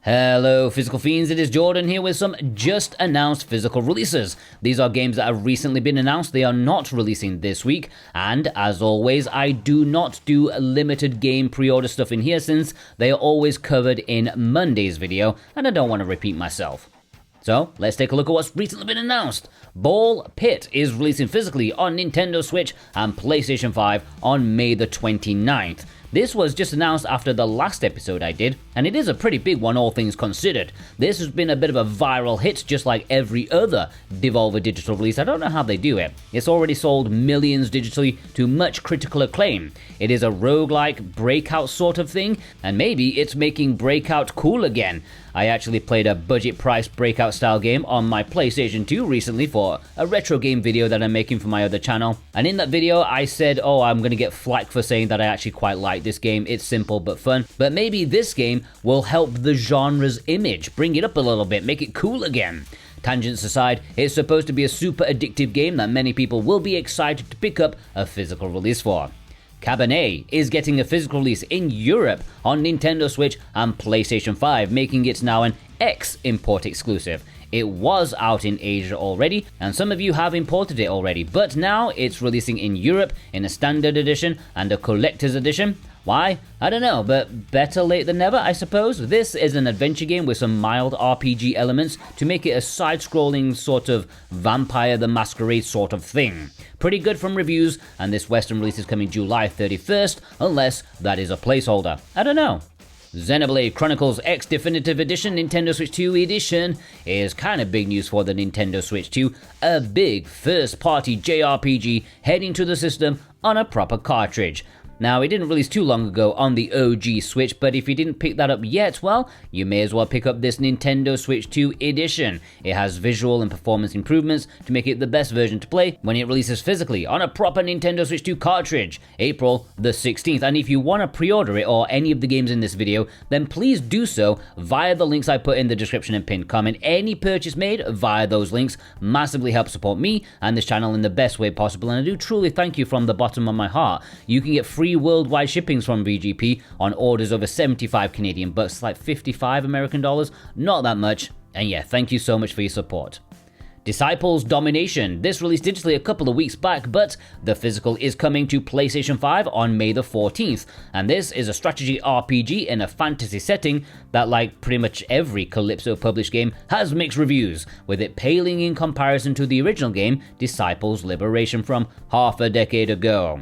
Hello Physical Fiends, it is Jordan here with some just announced physical releases. These are games that have recently been announced, they are not releasing this week, and as always I do not do limited game pre-order stuff in here since they are always covered in Monday's video and I don't want to repeat myself. So, let's take a look at what's recently been announced. Ball Pit is releasing physically on Nintendo Switch and PlayStation 5 on May the 29th. This was just announced after the last episode I did, and it is a pretty big one all things considered. This has been a bit of a viral hit just like every other Devolver digital release. I don't know how they do it. It's already sold millions digitally to much critical acclaim. It is a roguelike Breakout sort of thing, and maybe it's making Breakout cool again. I actually played a budget price Breakout style game on my PlayStation 2 recently for a retro game video that I'm making for my other channel, and in that video I said, I'm gonna get flack for saying that I actually quite like this game. It's simple but fun, but maybe this game will help the genre's image, bring it up a little bit, make it cool again. Tangents aside, it's supposed to be a super addictive game that many people will be excited to pick up a physical release for. Cabernet is getting a physical release in Europe on Nintendo Switch and PlayStation 5, making it now an X-import exclusive. It was out in Asia already, and some of you have imported it already, but now it's releasing in Europe in a standard edition and a collector's edition. Why? I don't know, but better late than never, I suppose. This is an adventure game with some mild RPG elements to make it a side-scrolling sort of Vampire the Masquerade sort of thing. Pretty good from reviews, and this Western release is coming July 31st, unless that is a placeholder. I don't know. Xenoblade Chronicles X Definitive Edition Nintendo Switch 2 Edition is kind of big news for the Nintendo Switch 2, a big first-party JRPG heading to the system on a proper cartridge. Now, it didn't release too long ago on the OG Switch, but if you didn't pick that up yet, well, you may as well pick up this Nintendo Switch 2 edition. It has visual and performance improvements to make it the best version to play when it releases physically on a proper Nintendo Switch 2 cartridge, April the 16th. And if you want to pre-order it or any of the games in this video, then please do so via the links I put in the description and pinned comment. Any purchase made via those links massively helps support me and this channel in the best way possible, and I do truly thank you from the bottom of my heart. You can get free worldwide shippings from VGP on orders over 75 Canadian bucks, like 55 American dollars, not that much, and yeah, thank you so much for your support. Disciples Domination. This released digitally a couple of weeks back, but the physical is coming to PlayStation 5 on May the 14th, and this is a strategy RPG in a fantasy setting that, like pretty much every Calypso published game, has mixed reviews, with it paling in comparison to the original game, Disciples Liberation, from half a decade ago.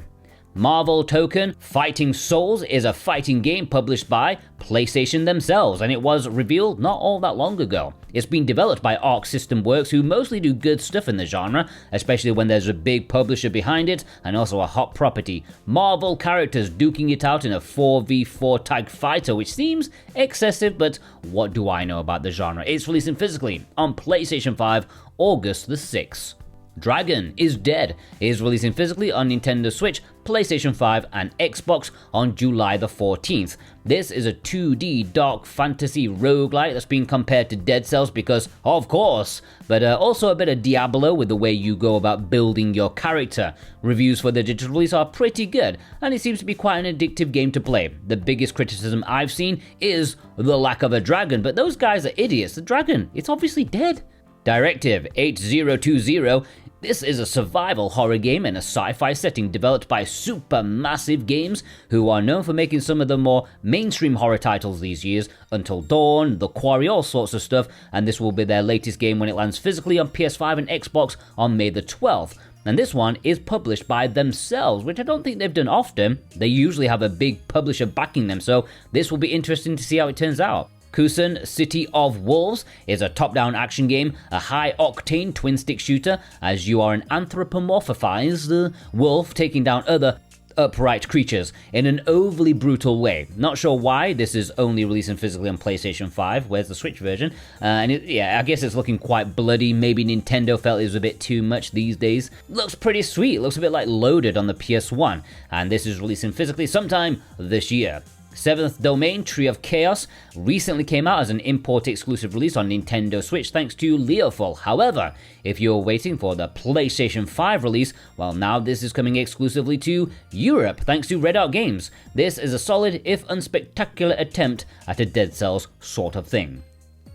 Marvel Tōkon Fighting Souls is a fighting game published by PlayStation themselves, and it was revealed not all that long ago. It's been developed by Arc System Works, who mostly do good stuff in the genre, especially when there's a big publisher behind it and also a hot property. Marvel characters duking it out in a 4v4 tag fighter, which seems excessive, but what do I know about the genre? It's releasing physically on PlayStation 5 August the 6th. Dragon is Dead is releasing physically on Nintendo Switch, PlayStation 5 and Xbox on July the 14th. This is a 2D dark fantasy roguelike that's being compared to Dead Cells because, of course, but also a bit of Diablo with the way you go about building your character. Reviews for the digital release are pretty good, and it seems to be quite an addictive game to play. The biggest criticism I've seen is the lack of a dragon, but those guys are idiots. The dragon, it's obviously dead. Directive 8020. This is a survival horror game in a sci-fi setting developed by Supermassive Games, who are known for making some of the more mainstream horror titles these years, Until Dawn, The Quarry, all sorts of stuff, and this will be their latest game when it lands physically on PS5 and Xbox on May the 12th. And this one is published by themselves, which I don't think they've done often. They usually have a big publisher backing them, so this will be interesting to see how it turns out. Kusan City of Wolves is a top-down action game, a high-octane twin-stick shooter, as you are an anthropomorphized wolf taking down other upright creatures in an overly brutal way. Not sure why this is only releasing physically on PlayStation 5. Where's the Switch version? I guess it's looking quite bloody. Maybe Nintendo felt it was a bit too much these days. Looks pretty sweet. Looks a bit like Loaded on the PS1. And this is releasing physically sometime this year. Seventh Domain, Tree of Chaos, recently came out as an import exclusive release on Nintendo Switch thanks to Leoful. However, if you're waiting for the PlayStation 5 release, well, now this is coming exclusively to Europe thanks to Red Art Games. This is a solid, if unspectacular, attempt at a Dead Cells sort of thing.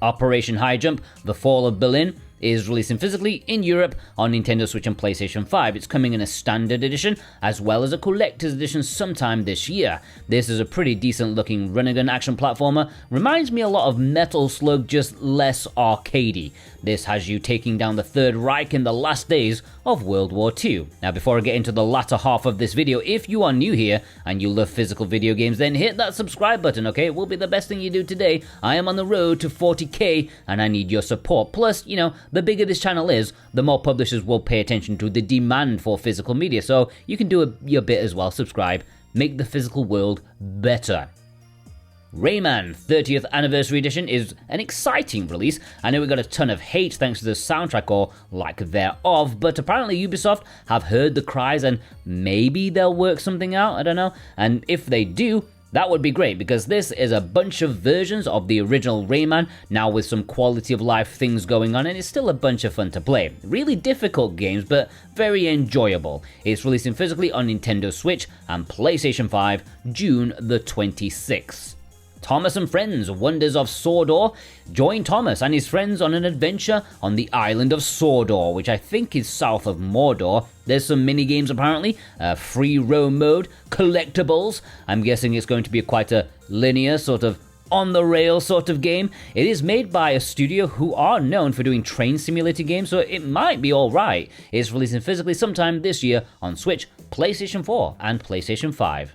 Operation Highjump, The Fall of Berlin, is releasing physically in Europe on Nintendo Switch and PlayStation 5. It's coming in a standard edition as well as a collector's edition sometime this year. This is a pretty decent looking run-and-gun action platformer. Reminds me a lot of Metal Slug, just less arcadey. This has you taking down the Third Reich in the last days of World War II. Now, before I get into the latter half of this video, if you are new here and you love physical video games, then hit that subscribe button, okay? It will be the best thing you do today. I am on the road to 40k and I need your support. Plus, you know, the bigger this channel is, the more publishers will pay attention to the demand for physical media. So you can do your bit as well. Subscribe. Make the physical world better. Rayman 30th Anniversary Edition is an exciting release. I know we got a ton of hate thanks to the soundtrack or lack thereof, but apparently Ubisoft have heard the cries and maybe they'll work something out, I don't know. And if they do, that would be great, because this is a bunch of versions of the original Rayman, now with some quality of life things going on, and it's still a bunch of fun to play. Really difficult games, but very enjoyable. It's releasing physically on Nintendo Switch and PlayStation 5, June the 26th. Thomas and Friends, Wonders of Sodor. Join Thomas and his friends on an adventure on the island of Sodor, which I think is south of Mordor. There's some mini-games apparently, free roam mode, collectibles. I'm guessing it's going to be quite a linear, sort of on-the-rail sort of game. It is made by a studio who are known for doing train simulator games, so it might be alright. It's releasing physically sometime this year on Switch, PlayStation 4 and PlayStation 5.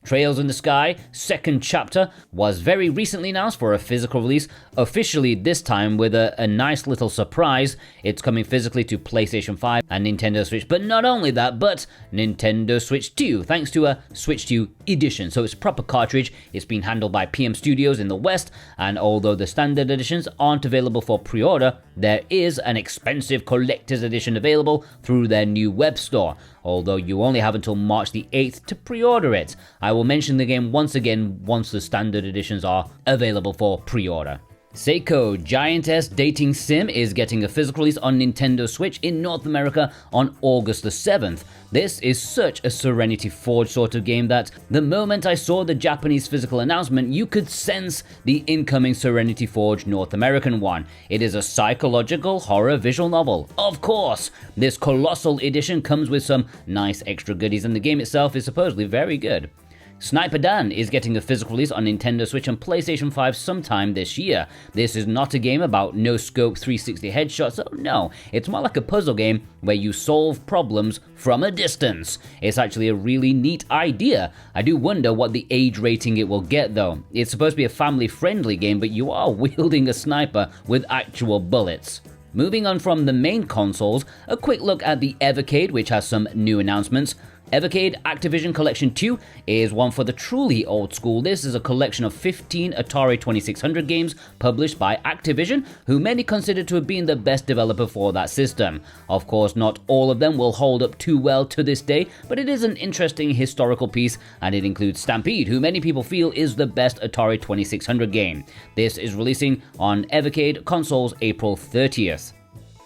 Trails in the Sky, second chapter, was very recently announced for a physical release, officially this time with a nice little surprise. It's coming physically to PlayStation 5 and Nintendo Switch, but not only that, but Nintendo Switch 2, thanks to a Switch 2 edition. So it's a proper cartridge. It's been handled by PM Studios in the West, and although the standard editions aren't available for pre-order, there is an expensive collector's edition available through their new web store, although you only have until March the 8th to pre-order it. I will mention the game once again once the standard editions are available for pre-order. SAEKO Giantess Dating Sim is getting a physical release on Nintendo Switch in North America on August the 7th. This is such a Serenity Forge sort of game that the moment I saw the Japanese physical announcement, you could sense the incoming Serenity Forge North American one. It is a psychological horror visual novel. Of course, this colossal edition comes with some nice extra goodies, and the game itself is supposedly very good. Sniper Dan is getting a physical release on Nintendo Switch and PlayStation 5 sometime this year. This is not a game about no-scope 360 headshots, oh no, it's more like a puzzle game where you solve problems from a distance. It's actually a really neat idea. I do wonder what the age rating it will get though. It's supposed to be a family-friendly game, but you are wielding a sniper with actual bullets. Moving on from the main consoles, a quick look at the Evercade, which has some new announcements. Evercade Activision Collection 2 is one for the truly old school. This is a collection of 15 Atari 2600 games published by Activision, who many consider to have been the best developer for that system. Of course, not all of them will hold up too well to this day, but it is an interesting historical piece, and it includes Stampede, who many people feel is the best Atari 2600 game. This is releasing on Evercade consoles April 30th.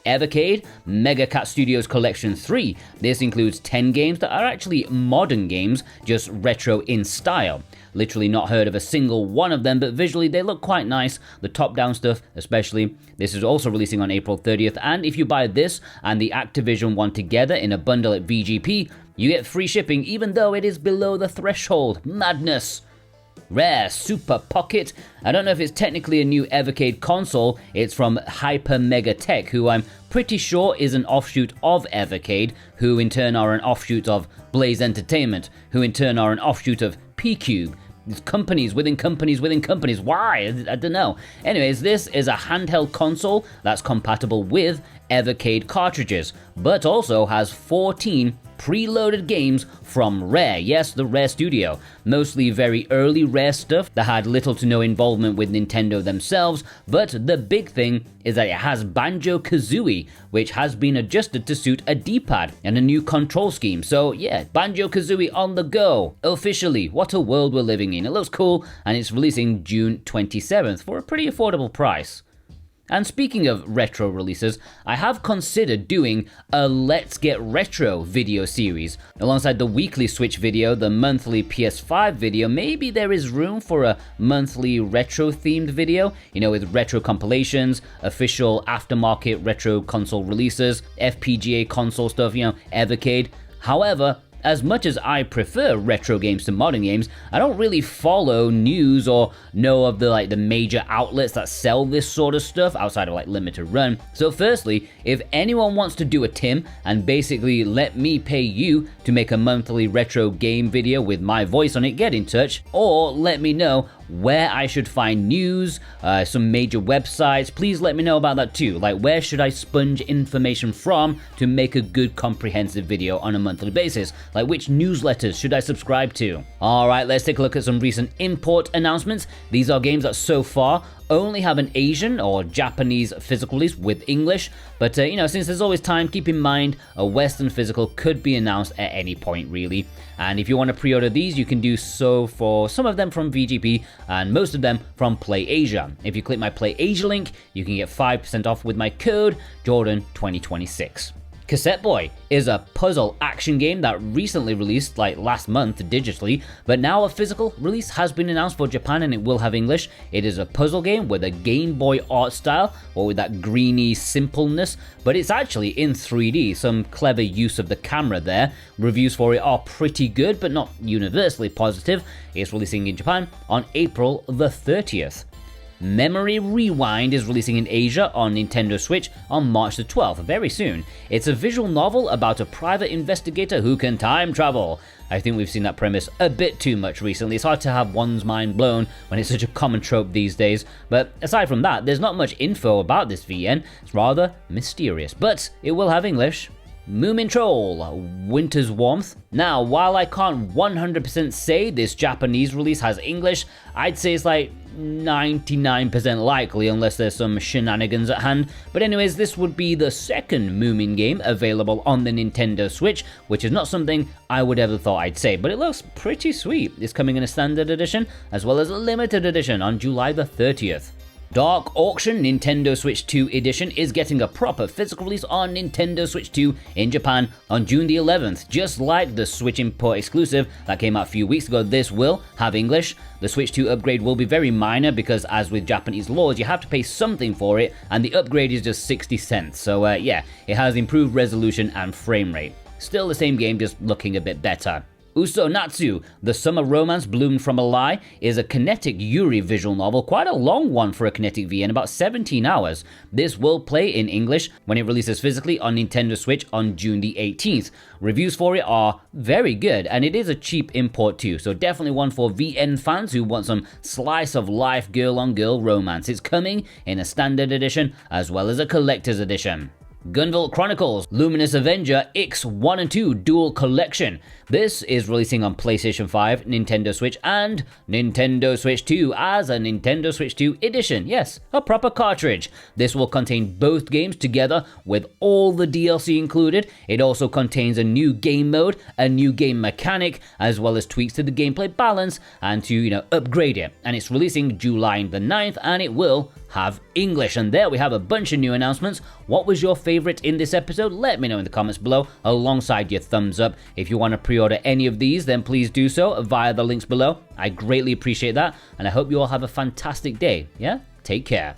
Evercade Mega Cat Studios Collection 3. This includes 10 games that are actually modern games, just retro in style. Literally not heard of a single one of them, but visually they look quite nice, the top-down stuff especially. This is also releasing on April 30th, and if you buy this and the Activision one together in a bundle at VGP, you get free shipping even though it is below the threshold. Madness! Rare Super Pocket. I don't know if it's technically a new Evercade console. It's from Hyper Mega Tech, who I'm pretty sure is an offshoot of Evercade, who in turn are an offshoot of Blaze Entertainment, who in turn are an offshoot of P-Cube. Companies within companies within companies. Why? I don't know. Anyways, this is a handheld console that's compatible with Evercade cartridges, but also has 14 preloaded games from Rare. Yes, the Rare studio. Mostly very early Rare stuff that had little to no involvement with Nintendo themselves, but the big thing is that it has Banjo-Kazooie, which has been adjusted to suit a D-pad and a new control scheme. So yeah, Banjo-Kazooie on the go. Officially, what a world we're living in. It looks cool, and it's releasing June 27th for a pretty affordable price. And speaking of retro releases, I have considered doing a Let's Get Retro video series. Alongside the weekly Switch video, the monthly PS5 video, maybe there is room for a monthly retro-themed video, with retro compilations, official aftermarket retro console releases, FPGA console stuff, Evercade. However, as much as I prefer retro games to modern games, I don't really follow news or know of the major outlets that sell this sort of stuff outside of limited run. So firstly, if anyone wants to do a Tim and basically let me pay you to make a monthly retro game video with my voice on it, get in touch, or let me know where I should find news, some major websites. Please let me know about that too. Where should I sponge information from to make a good comprehensive video on a monthly basis? Which newsletters should I subscribe to? Alright, let's take a look at some recent import announcements. These are games that so far only have an Asian or Japanese physical release with English, but since there's always time, keep in mind a Western physical could be announced at any point really. And if you want to pre-order these, you can do so for some of them from VGP and most of them from Play Asia. If you click my Play Asia link, you can get 5% off with my code Jordan2026. Cassette Boy is a puzzle action game that recently released last month digitally, but now a physical release has been announced for Japan and it will have English. It is a puzzle game with a Game Boy art style, or with that greeny simpleness, but it's actually in 3D, some clever use of the camera there. Reviews for it are pretty good, but not universally positive. It's releasing in Japan on April the 30th. Memory Rewind is releasing in Asia on Nintendo Switch on March the 12th, very soon. It's a visual novel about a private investigator who can time travel. I think we've seen that premise a bit too much recently. It's hard to have one's mind blown when it's such a common trope these days. But aside from that, there's not much info about this VN. It's rather mysterious, but it will have English. Moomintroll, Winter's Warmth. Now, while I can't 100% say this Japanese release has English, I'd say it's 99% likely unless there's some shenanigans at hand. But anyways, this would be the second Moomin game available on the Nintendo Switch, which is not something I would ever thought I'd say, but it looks pretty sweet. It's coming in a standard edition as well as a limited edition on July the 30th. Dark Auction Nintendo Switch 2 Edition is getting a proper physical release on Nintendo Switch 2 in Japan on June the 11th. Just like the Switch import exclusive that came out a few weeks ago, this will have English. The Switch 2 upgrade will be very minor because, as with Japanese laws, you have to pay something for it, and the upgrade is just 60 cents. So yeah, it has improved resolution and frame rate. Still the same game, just looking a bit better. UsoNatsu, The Summer Romance Bloomed from a Lie, is a kinetic Yuri visual novel, quite a long one for a kinetic VN, about 17 hours. This will play in English when it releases physically on Nintendo Switch on June the 18th. Reviews for it are very good, and it is a cheap import too, so definitely one for VN fans who want some slice of life girl-on-girl romance. It's coming in a standard edition as well as a collector's edition. Gunvolt Chronicles, Luminous Avenger X1 and 2 Dual Collection. This is releasing on PlayStation 5, Nintendo Switch, and Nintendo Switch 2 as a Nintendo Switch 2 edition. Yes, a proper cartridge. This will contain both games together with all the DLC included. It also contains a new game mode, a new game mechanic, as well as tweaks to the gameplay balance and to, upgrade it. And it's releasing July the 9th, and it will have English. And there we have a bunch of new announcements. What was your favorite in this episode? Let me know in the comments below alongside your thumbs up. If you want to pre-order any of these, then please do so via the links below. I greatly appreciate that, and I hope you all have a fantastic day. Yeah? Take care.